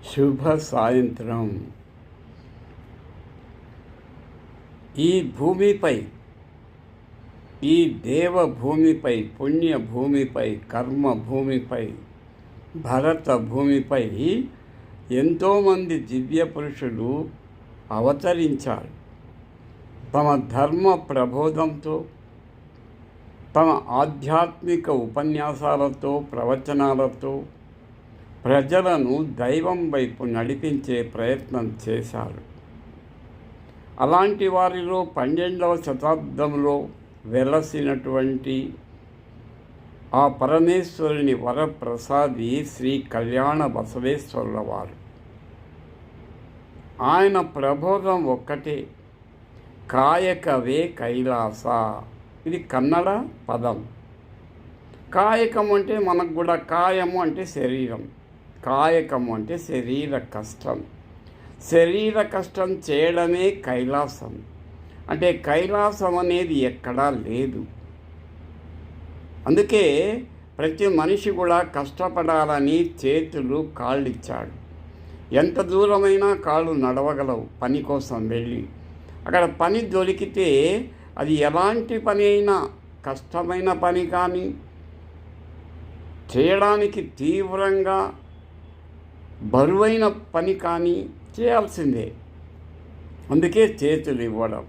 శుభ సాయంత్రం. ఈ భూమిపై, ఈ దేవభూమిపై, పుణ్యభూమిపై, కర్మభూమిపై, భరత భూమిపై ఎంతోమంది దివ్య పురుషులు అవతరించారు. తమ ధర్మ ప్రబోధంతో, తమ ఆధ్యాత్మిక ఉపన్యాసాలతో, ప్రవచనాలతో ప్రజలను దైవం వైపు నడిపించే ప్రయత్నం చేశారు. అలాంటి వారిలో 12వ శతాబ్దంలో వెలసినటువంటి ఆ పరమేశ్వరుని వరప్రసాది శ్రీ కళ్యాణ బసవేశ్వరుల వారు. ఆయన ప్రబోధం ఒక్కటే, కాయకవే కైలాస. ఇది కన్నడ పదం. కాయకం అంటే మనకు కూడా కాయము అంటే శరీరం, కాయకము అంటే శరీర కష్టం. శరీర కష్టం చేయడమే కైలాసం. అంటే కైలాసం అనేది ఎక్కడా లేదు. అందుకే ప్రతి మనిషి కూడా కష్టపడాలని చేతులు కాళ్ళు ఇచ్చాడు. ఎంత దూరమైనా కాళ్ళు నడవగలవు పని కోసం వెళ్ళి. అక్కడ పని దొరికితే అది ఎలాంటి పని అయినా, కష్టమైన పని కానీ, చేయడానికి తీవ్రంగా బరువైన పని కానీ చేయాల్సిందే. అందుకే చేతులు ఇవ్వడం,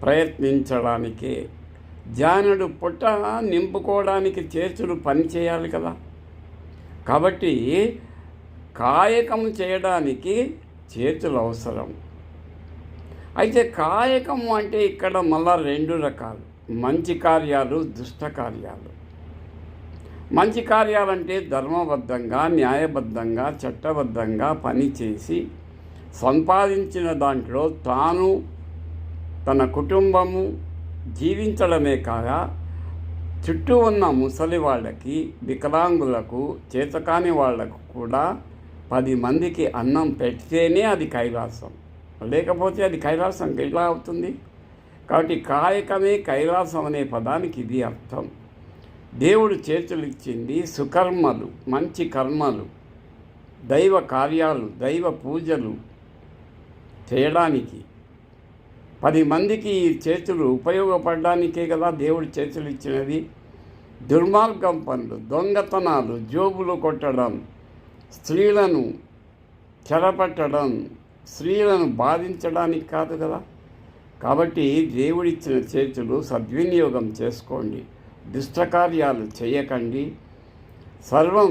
ప్రయత్నించడానికే. జానుడు పుట్ట నింపుకోవడానికి చేతులు పని చేయాలి కదా. కాబట్టి కాయకం చేయడానికి చేతులు అవసరం. అయితే కాయకం అంటే ఇక్కడ మళ్ళా 2 రకాలు: మంచి కార్యాలు, దుష్ట కార్యాలు. మంచి కార్యాలంటే ధర్మబద్ధంగా, న్యాయబద్ధంగా, చట్టబద్ధంగా పనిచేసి సంపాదించిన దాంట్లో తాను, తన కుటుంబము జీవించడమే కాక చుట్టూ ఉన్న ముసలి వాళ్ళకి, వికలాంగులకు, చేతకాని వాళ్లకు కూడా 10 మందికి అన్నం పెడితేనే అది కైలాసం. లేకపోతే అది కైలాసం ఎలా అవుతుంది? కాబట్టి కాయకమే కైలాసం అనే పదానికి ఇది అర్థం. దేవుడు చేతులు ఇచ్చింది సుకర్మలు, మంచి కర్మలు, దైవ కార్యాలు, దైవ పూజలు చేయడానికి. 10 మందికి ఈ చేతులు ఉపయోగపడడానికే కదా దేవుడు చేతులు ఇచ్చినది. దుర్మార్గం పనులు, దొంగతనాలు, జోబులు కొట్టడం, స్త్రీలను చెరపట్టడం, స్త్రీలను బాధించడానికి కాదు కదా. కాబట్టి దేవుడిచ్చిన చేతులు సద్వినియోగం చేసుకోండి. దుష్టకార్యాలు చేయకండి. సర్వం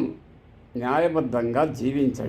న్యాయబద్ధంగా జీవించండి.